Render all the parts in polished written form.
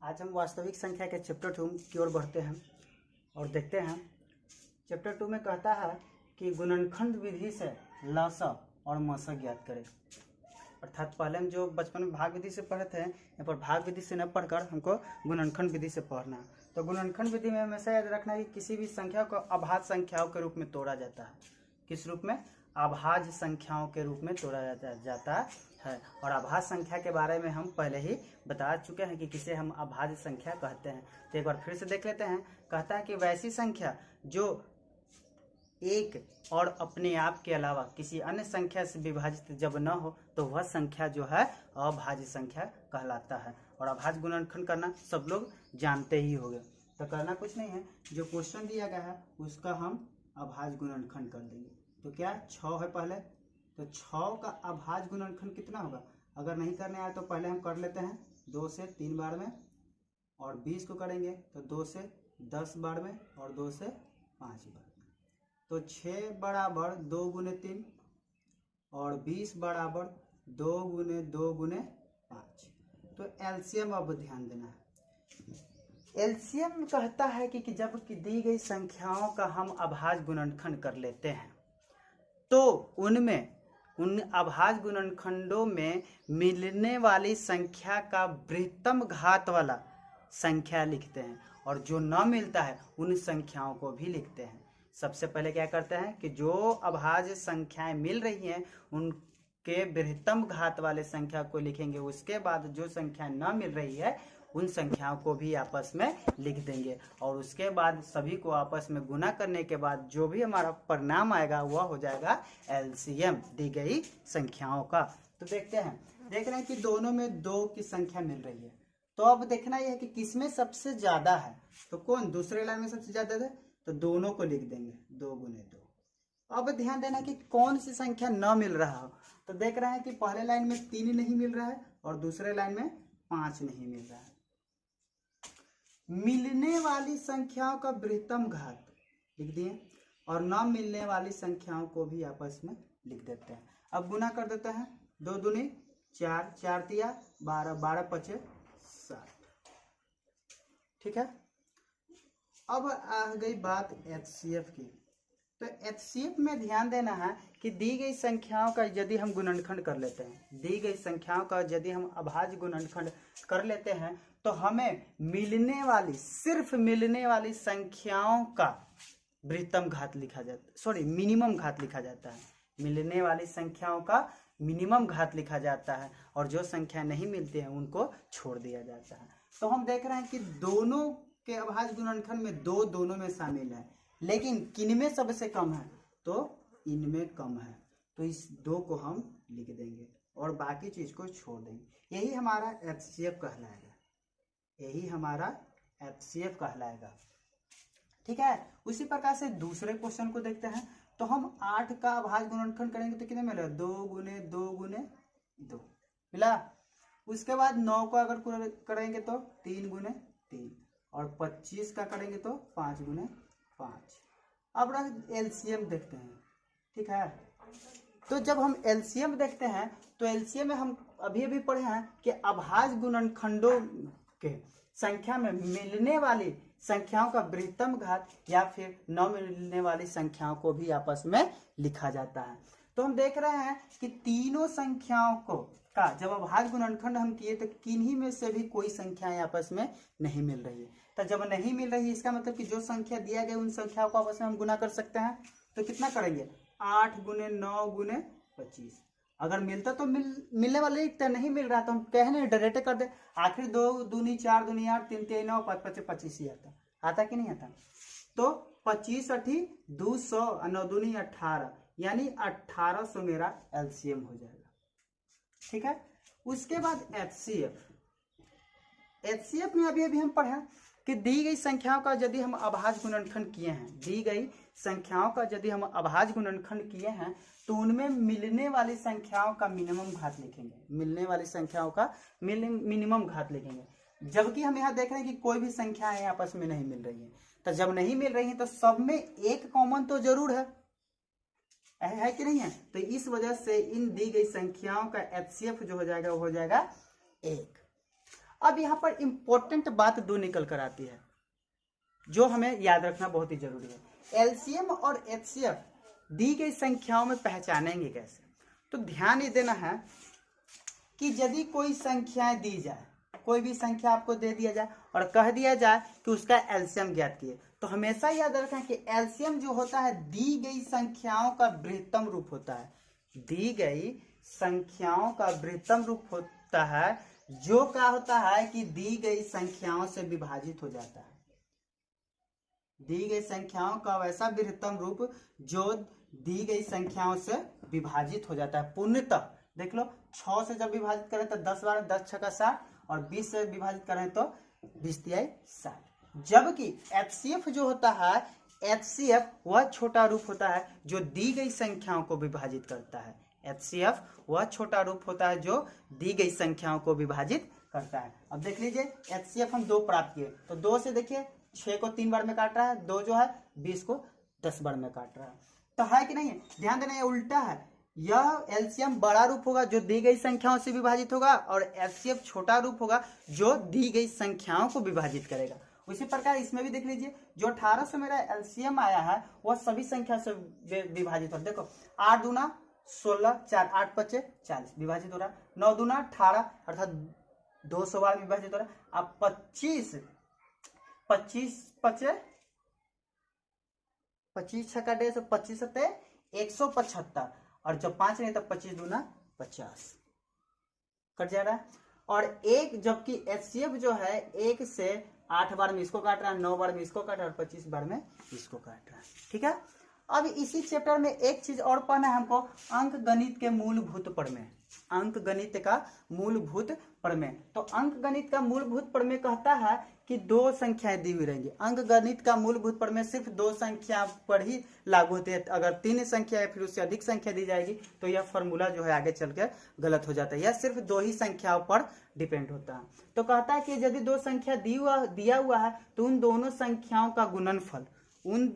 आज हम वास्तविक संख्या के चैप्टर 2 की ओर बढ़ते हैं और देखते हैं। चैप्टर 2 में कहता है कि गुणनखंड विधि से लसा और मसा ज्ञात करें। अर्थात पहले हम जो बचपन में भाग विधि से पढ़े थे, यहाँ पर भाग विधि से न पढ़कर हमको गुणनखंड विधि से पढ़ना है। तो गुणनखंड विधि में हमेशा याद रखना है कि किसी भी संख्या को अभाज्य संख्याओं के रूप में तोड़ा जाता है। किस रूप में? अभाज्य संख्याओं के रूप में तोड़ा जाता है। और अभाज्य संख्या के बारे में हम पहले ही बता चुके हैं कि किसे हम अभाज्य संख्या कहते हैं। तो एक बार फिर से देख लेते हैं। कहता है कि वैसी संख्या जो एक और अपने आप के अलावा किसी अन्य संख्या से विभाजित जब न हो तो वह संख्या जो है अभाज्य संख्या कहलाता है। और अभाज्य गुणनखंड करना सब लोग जानते ही होंगे, तो करना कुछ नहीं है। जो क्वेश्चन दिया गया है उसका हम अभाज्य गुणनखंड कर देंगे। तो क्या 6 है पहले, तो 6 का अभाज्य गुणनखंड कितना होगा? अगर नहीं करने आए तो पहले हम कर लेते हैं 2 से 3 बार में, और 20 को करेंगे तो 2 से 10 बार में और 2 से 5 बार में। तो 6 बराबर 2 गुने 3 और 20 बराबर 2 गुने 2 गुने 5। तो एलसीएम अब ध्यान देना है। एलसीएम कहता है कि जब दी गई संख्याओं का हम अभाज्य गुणनखंड कर लेते हैं तो उन अभाज्य गुणनखंडों में मिलने वाली संख्या का बृहत्तम घात वाला संख्या लिखते हैं, और जो न मिलता है उन संख्याओं को भी लिखते हैं। सबसे पहले क्या करते हैं कि जो अभाज्य संख्याएं मिल रही हैं उनके बृहत्तम घात वाले संख्या को लिखेंगे। उसके बाद जो संख्या न मिल रही है उन संख्याओं को भी आपस में लिख देंगे, और उसके बाद सभी को आपस में गुना करने के बाद जो भी हमारा परिणाम आएगा वह हो जाएगा एलसीएम दी गई संख्याओं का। तो देखते हैं, देख रहे हैं कि दोनों में 2 की संख्या मिल रही है। तो अब देखना यह है कि किसमें सबसे ज्यादा है। तो कौन दूसरे लाइन में सबसे ज्यादा है, तो दोनों को लिख देंगे 2 गुने 2। अब ध्यान देना कि कौन सी संख्या न मिल रहा हो। तो देख रहे हैं कि पहले लाइन में 3 नहीं मिल रहा है और दूसरे लाइन में 5 नहीं मिल रहा है। मिलने वाली संख्याओं का बृहत्तम घात लिख दिए और न मिलने वाली संख्याओं को भी आपस में लिख देते हैं। अब गुना कर देते हैं। 2 दूनी 4, 4 तिया 12, 12 पचे 60। ठीक है। अब आ गई बात एचसीएफ की। तो एचसीएफ में ध्यान देना है कि दी गई संख्याओं का यदि हम गुणनखंड कर लेते हैं, दी गई संख्याओं का यदि हम अभाज्य गुणनखंड कर लेते हैं तो हमें मिलने वाली, सिर्फ मिलने वाली संख्याओं का बृहत्तम घात लिखा जाता है, मिनिमम घात लिखा जाता है। मिलने वाली संख्याओं का मिनिमम घात लिखा जाता है, और जो संख्या नहीं मिलती है उनको छोड़ दिया जाता है। तो हम देख रहे हैं कि दोनों के अभाज्य गुणनखंड में 2 दोनों में शामिल है, लेकिन किनमें सबसे कम है, तो इनमें कम है। तो इस 2 को हम लिख देंगे और बाकी चीज को छोड़ देंगे। यही हमारा एचसीएफ कहलाएगा, यही हमारा एचसीएफ कहलाएगा। ठीक है। उसी प्रकार से दूसरे क्वेश्चन को देखते हैं। तो हम 8 का अभाज्य गुणनखंड करेंगे तो कितने मिलेगा? 2 गुने 2 गुने 2 मिला। उसके बाद 9 को अगर करेंगे तो 3 गुने 3, और 25 का करेंगे तो 5 गुने 5। अब एलसीएम देखते हैं। ठीक है। तो जब हम एलसीएम देखते हैं तो एलसीएम में हम अभी पढ़े हैं कि अभाज्य गुणनखंडों के संख्या में मिलने वाली संख्याओं का बृहत्तम घात या फिर न मिलने वाली संख्याओं को भी आपस में लिखा जाता है। तो हम देख रहे हैं कि तीनों संख्याओं को का जब अभाज्य गुणनखंड हम किए तो किन्हीं में से भी कोई संख्याएं आपस में नहीं मिल रही है। तो जब नहीं मिल रही है इसका मतलब कि जो संख्या दिया गया उन संख्याओं को आपस में हम गुना कर सकते हैं। तो कितना करेंगे? 8 गुने 9 गुने 25। अगर मिलता तो मिलने वाले लिखते, नहीं मिल रहा तो हम कहने डायरेक्ट कर दे। आखिर 2 दूनी 4 दूनी 8, 3 3 9, 5 5 25 ही आता कि नहीं आता? तो 25 8 200 और 9 दूनी 18, यानी 1800 मेरा एलसीएम हो जाएगा। ठीक है। उसके बाद एचसीएफ। एचसीएफ में अभी हम पढ़ा कि दी गई संख्याओं का यदि हम अभाज्य गुणनखंड किए हैं, दी गई संख्याओं का यदि हम अभाज्य गुणनखंड किए हैं तो उनमें मिलने वाली संख्याओं का मिनिमम घात लिखेंगे। मिलने वाली संख्याओं का मिनिमम घात लिखेंगे। जबकि हम यहाँ देख रहे हैं कि कोई भी संख्याएं आपस में नहीं मिल रही है। तो जब नहीं मिल रही है तो सब में एक कॉमन तो जरूर है कि नहीं है? तो इस वजह से इन दी गई संख्याओं का एचसीएफ जो हो जाएगा वो हो जाएगा 1। अब यहाँ पर इंपॉर्टेंट बात दो निकल कर आती है जो हमें याद रखना बहुत ही जरूरी है। एलसीएम और एचसीएफ दी गई संख्याओं में पहचानेंगे कैसे? तो ध्यान ये देना है कि यदि कोई संख्याएं दी जाए, कोई भी संख्या आपको दे दिया जाए और कह दिया जाए कि उसका एलसीएम ज्ञात कीजिए, तो हमेशा याद रखें कि एलसीएम जो होता है दी गई संख्याओं का बृहत्तम रूप होता है। दी गई संख्याओं का बृहत्तम रूप होता है जो क्या होता है कि दी गई संख्याओं से विभाजित हो जाता है। दी गई संख्याओं का वैसा बृहत्तम रूप जो दी गई संख्याओं से विभाजित हो जाता है पूर्णतः। देख लो 6 से जब विभाजित करें तो 10 बार 10 छक्का 60 और 20 से विभाजित करें तो 20 तिहाई 60। जबकि एचसीएफ जो होता है, एचसीएफ वह छोटा रूप होता है जो दी गई संख्याओं को विभाजित करता है। एचसीएफ वह छोटा रूप होता है जो दी गई संख्याओं को विभाजित करता है। अब देख लीजिए एचसीएफ हम 2 प्राप्त किए, तो 2 से देखिए 6 को 3 बार में काट रहा है, 2 जो है 20 को 10 बार में काट रहा है, तो है कि नहीं है? ध्यान देना, ये उल्टा है। यह एलसीएम बड़ा रूप होगा जो दी गई संख्याओं से विभाजित होगा और एचसीएफ छोटा रूप होगा जो दी गई संख्याओं को विभाजित करेगा। उसी प्रकार इसमें भी देख लीजिए, जो 18 से मेरा एलसीएम आया है वह सभी संख्या से विभाजित हो। देखो 8 दूना 16, 4 8 5 40 विभाजित हो रहा है, 9 दूना 18 अर्थात 200 बार विभाजित हो रहा है। अब 25 छक्का 150, 25 सत्ते 175 और जब 5 नहीं तब 25 दूना 50 कट जा रहा है। और एक जबकि एचसीएफ जो है 1 से 8 बार में इसको काट रहा है, 9 बार में इसको काट रहा है और 25 बार में इसको काट रहा है। ठीक है, अब इसी चैप्टर में एक चीज और पढ़ना है हमको, अंक गणित के मूलभूत प्रमेय। अंक गणित का मूलभूत प्रमेय। तो अंक गणित का मूलभूत प्रमेय कहता है कि 2 संख्याएं दी हुई रहेंगी। अंक गणित का मूलभूत प्रमेय सिर्फ 2 संख्या पर ही लागू होती है। अगर 3 संख्या या फिर उससे अधिक संख्या दी जाएगी तो यह फॉर्मूला जो है आगे चल के गलत हो जाता है। यह सिर्फ 2 ही संख्याओं पर डिपेंड होता है। तो कहता है कि यदि 2 संख्या दिया हुआ है तो उन दोनों संख्याओं का गुणनफल, उन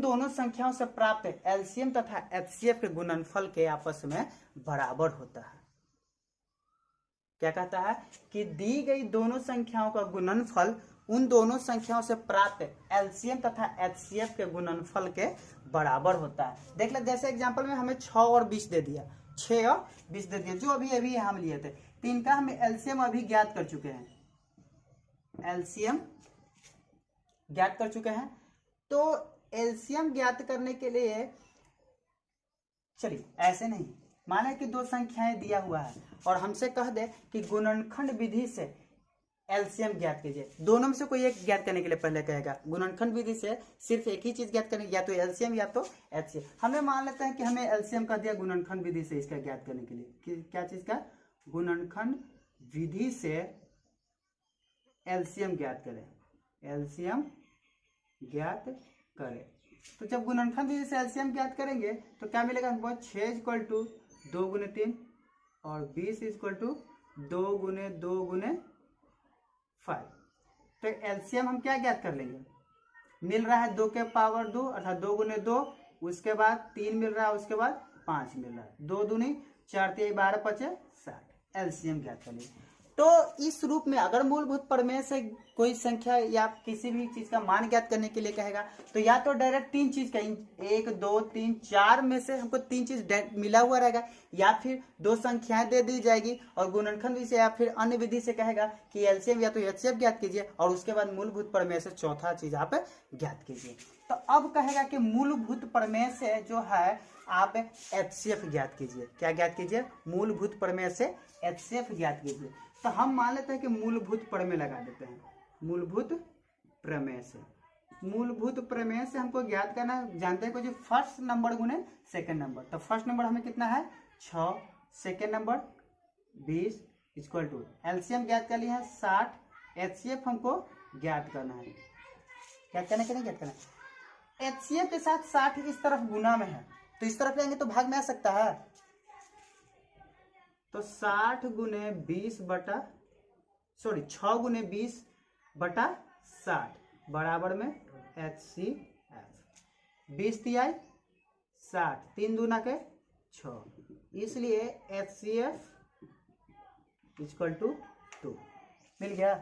दोनों संख्याओं से प्राप्त एलसीएम तथा एचसीएफ के गुणनफल के आपस में बराबर होता है। क्या कहता है कि दी गई दोनों संख्याओं का गुणनफल उन दोनों संख्याओं से प्राप्त एलसीएम तथा एचसीएफ के गुणनफल के बराबर होता है। देख ले, जैसे एग्जांपल में हमें 6 और 20 दे दिया, 6 और 20 दे दिया, जो अभी हम लिए थे। तो इनका हमें एलसीएम अभी ज्ञात कर चुके हैं, एलसीएम ज्ञात कर चुके हैं। तो एलसीएम ज्ञात करने के लिए चलिए ऐसे नहीं, माने कि 2 संख्याएं दिया हुआ है और हमसे कह दे कि गुणनखंड विधि से एलसीएम ज्ञात कीजिए। दोनों में से कोई एक ज्ञात करने के लिए पहले कहेगा गुणनखंड विधि से सिर्फ एक ही चीज ज्ञात करने, या तो एलसीएम या तो एचसीएफ। हमें मान लेते हैं कि हमें एलसीएम कह दिया गुणनखंड विधि से इसका ज्ञात करने के लिए। क्या चीज का? गुणनखंड विधि से एलसीएम ज्ञात करें, एलसीएम ज्ञात करें। तो जब गुणनखंड विधि से एलसीएम ज्ञात करेंगे तो क्या मिलेगा हमको? 6 = 2 × 3 और 20 = 2 × 2 × 5। तो एलसीएम हम क्या ज्ञात कर लेंगे? मिल रहा है 2 के पावर 2 अर्थात 2 × 2, उसके बाद 3 मिल रहा है, उसके बाद 5 मिल रहा है, 2 दूनी 4 × 12 = 60। एलसीएम ज्ञात कर लेंगे। तो इस रूप में अगर मूलभूत प्रमेय से कोई संख्या या किसी भी चीज का मान ज्ञात करने के लिए कहेगा तो या तो डायरेक्ट 3 चीज का 1 2 3 4 में से हमको 3 चीज मिला हुआ रहेगा, या फिर 2 संख्याएं दे दी जाएगी और गुणनखंड विधि से या फिर अन्य विधि से कहेगा कि एलसीएम या तो एचसीएफ ज्ञात कीजिए और उसके बाद मूलभूत प्रमेय से चौथा चीज आप ज्ञात कीजिए। तो अब कहेगा कि मूलभूत प्रमेय से जो है आप एचसीएफ ज्ञात कीजिए। क्या ज्ञात कीजिए? मूलभूत प्रमेय से एचसीएफ ज्ञात कीजिए। तो हम मान लेते हैं कि मूलभूत प्रमेय लगा देते हैं। मूलभूत प्रमेय से हमको ज्ञात करना है, जानते हैं कि फर्स्ट नंबर गुने सेकंड नंबर। तो फर्स्ट नंबर हमें कितना है? 6, सेकंड नंबर 20 = एलसीएम ज्ञात कर लिया है 60, एचसीएफ हमको ज्ञात करना है। ज्ञात करना कि नहीं ज्ञात करना? एचसीएफ के साथ 60 इस तरफ गुना में है, तो इस तरफ लेंगे तो भाग में आ सकता है। तो 60 × 20 बटा 6 × 20 बटा 60 बराबर में एचसीएफ। 20 तिहाई 60, 3 दूना के 6, इसलिए एचसीएफ इक्वल टू 2। मिल गया।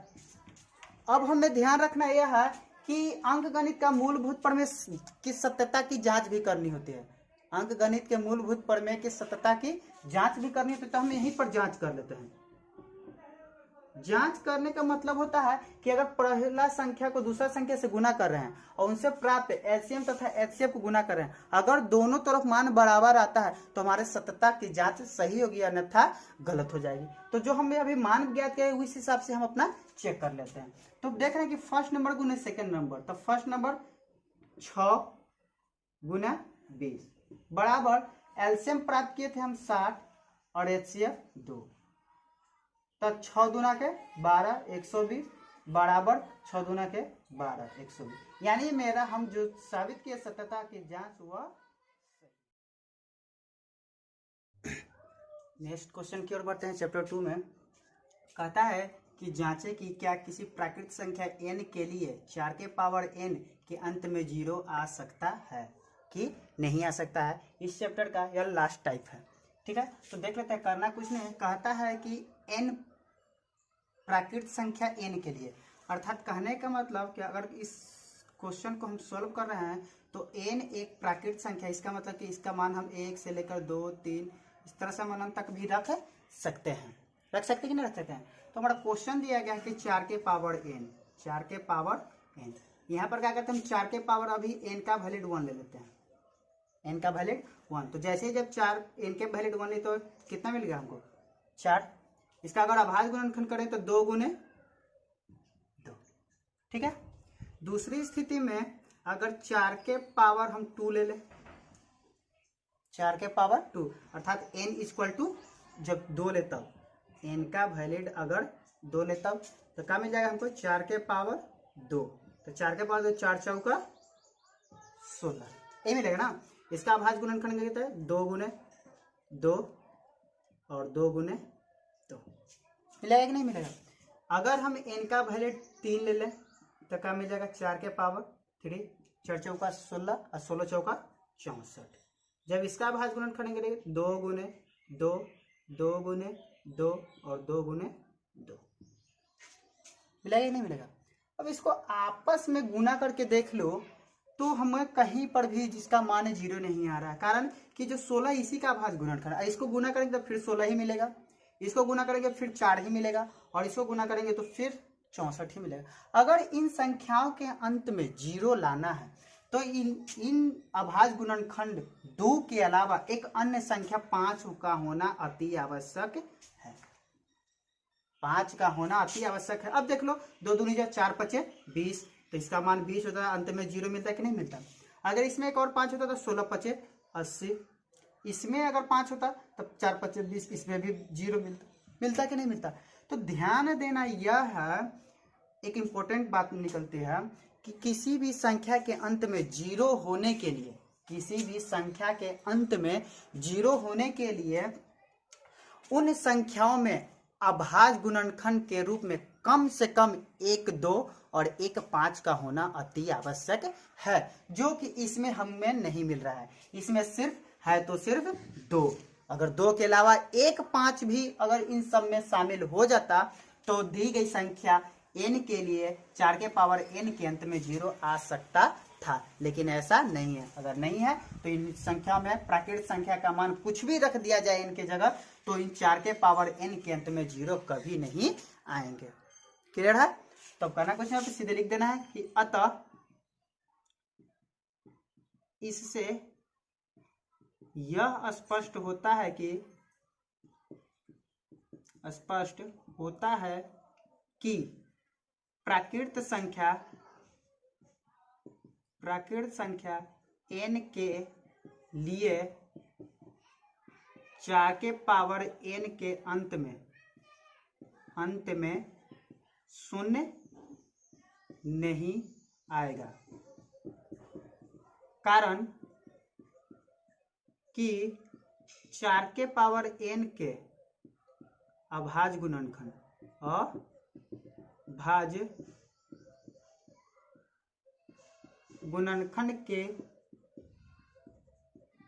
अब हमें ध्यान रखना यह है कि अंकगणित का मूलभूत प्रमेय की सत्यता की जांच भी करनी होती है। अंकगणित के मूलभूत प्रमेय की सत्यता की जांच भी करनी होती है, तो हम यहीं पर जांच कर लेते हैं। जांच करने का मतलब होता है कि अगर पहला संख्या को दूसरा संख्या से गुना कर रहे हैं और उनसे प्राप्त एलसीएम तथा एचसीएफ को गुना कर रहे हैं, अगर दोनों तरफ मान बराबर आता है तो हमारे सत्यता की जांच सही होगी, अन्यथा गलत हो जाएगी। तो जो हमें अभी मान ज्ञात किया है उस हिसाब से हम अपना चेक कर लेते हैं। तो देख रहे हैं कि फर्स्ट नंबर गुने सेकेंड नंबर, तो फर्स्ट नंबर 6 गुना 20 बराबर एलसीएम प्राप्त किए थे हम 60 और एचसीएफ 2, तो 6 दूना के 12 120 बराबर 6 दूना के 12 120, यानी मेरा हम जो साबित किए सत्यता की जांच हुआ। नेक्स्ट क्वेश्चन की ओर बढ़ते हैं। चैप्टर 2 में कहता है कि जांचें कि क्या किसी प्राकृतिक संख्या n के लिए 4 के पावर n के अंत में 0 आ सकता है कि नहीं आ सकता है। इस चैप्टर का यह लास्ट टाइप है। ठीक है, तो देख लेते हैं। करना कुछ नहीं है, कहता है कि n प्राकृतिक संख्या n के लिए, अर्थात कहने का मतलब कि अगर इस क्वेश्चन को हम सॉल्व कर रहे हैं तो n एक प्राकृतिक संख्या, इसका मतलब कि इसका मान हम 1 से लेकर 2 3 इस तरह से मान तक भी रख सकते हैं। रख सकते कि नहीं रख सकते हैं। तो हमारा क्वेश्चन दिया गया है कि 4 के पावर n, 4 के पावर n। यहाँ पर क्या करते हैं हम 4 के पावर अभी n का वैल्यू 1 ले लेते हैं, n का वैल्यू 1। तो जैसे ही जब 4 n के वैल्यू 1 ले तो कितना मिल गया हमको 4। इसका अगर अभाज्य गुणनखंड करें तो 2 गुने 2। ठीक है। दूसरी स्थिति में अगर 4 के पावर हम 2 ले लें, 4 के पावर 2 अर्थात n इक्वल टू जब 2 ले तब n का वैल्यू अगर 2 ले तब तो क्या मिल जाएगा हमको 4 के पावर 2। तो 4 के पावर 2 4 चौका 16 ये मिलेगा ना। इसका अभाज्य गुणनखंड कितना है 2 गुने 2 और 2 गुने 2। मिलेगा कि नहीं मिलेगा। अगर हम n का वैल्यू 3 ले लें तो क्या मिल जाएगा 4 के पावर 3, 4 चौका 16 और 16 चौका 64। जब इसका अभाज्य गुणनखंड करेंगे 2 गुने 2 2 गुने 2 और 2 गुने 2। मिलेगा कि नहीं मिलेगा। अब इसको आपस में गुना करके देख लो तो हमें कहीं पर भी जिसका मान 0 नहीं आ रहा है, कारण कि जो 16 इसी का अभाज्य गुणनखंड है। इसको गुना करेंगे तो फिर 16 ही मिलेगा, इसको गुना करेंगे फिर 4 ही मिलेगा और इसको गुना करेंगे तो फिर 64 ही मिलेगा। अगर इन संख्याओं के अंत में 0 लाना है तो इन अभाज्य गुणनखंड 2 के अलावा एक अन्य संख्या 5 का होना अति आवश्यक है। 5 का होना अति आवश्यक है। अब देख लो 2 दूनी 4 5 20, तो इसका मान 20 होता है, अंत में 0 मिलता है कि नहीं मिलता। अगर इसमें एक और 5 होता तो 16 5 80, इसमें अगर 5 होता तब 4 5 20, इसमें भी 0 मिलता कि नहीं मिलता। तो ध्यान देना यह है, एक इंपॉर्टेंट बात निकलती है कि किसी भी संख्या के अंत में 0 होने के लिए, किसी भी संख्या के अंत में 0 होने के लिए उन संख्याओं में अभाज्य गुणनखंड के रूप में कम से कम 1 2 और 1 5 का होना अति आवश्यक है, जो कि इसमें हमें नहीं मिल रहा है। इसमें सिर्फ है तो सिर्फ 2। अगर 2 के अलावा 1 5 भी अगर इन सब में शामिल हो जाता तो दी गई संख्या n के लिए 4 के पावर n के अंत में 0 आ सकता था, लेकिन ऐसा नहीं है। अगर नहीं है तो इन संख्या में प्राकृतिक संख्या का मान कुछ भी रख दिया जाए इनके जगह तो इन 4 के पावर n के अंत में 0 कभी नहीं आएंगे। क्लियर है। तो करना कुछ नहीं, सीधे लिख देना है कि अतः इससे यह स्पष्ट होता है कि प्राकृत संख्या n के लिए 4 के पावर n के अंत में 0 नहीं आएगा, कारण कि 4 के पावर n के अभाज्य गुणनखंड अभाज्य गुणनखंड के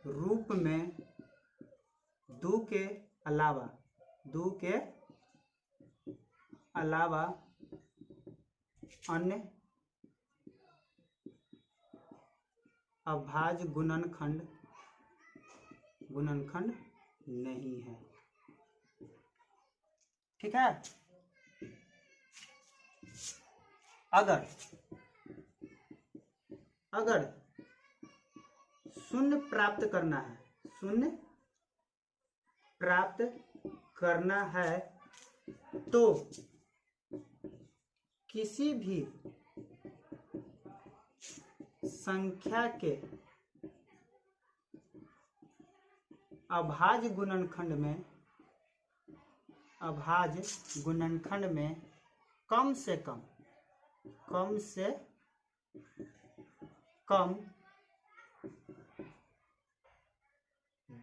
रूप में 2 के अलावा अन्य अभाज्य गुणनखंड नहीं है। ठीक है। अगर शून्य प्राप्त करना है तो किसी भी संख्या के अभाज्य गुणनखंड में कम से कम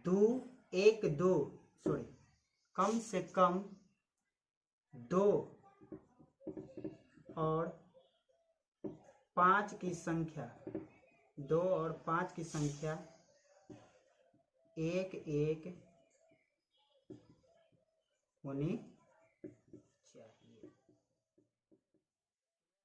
दो और पाँच की संख्या एक होनी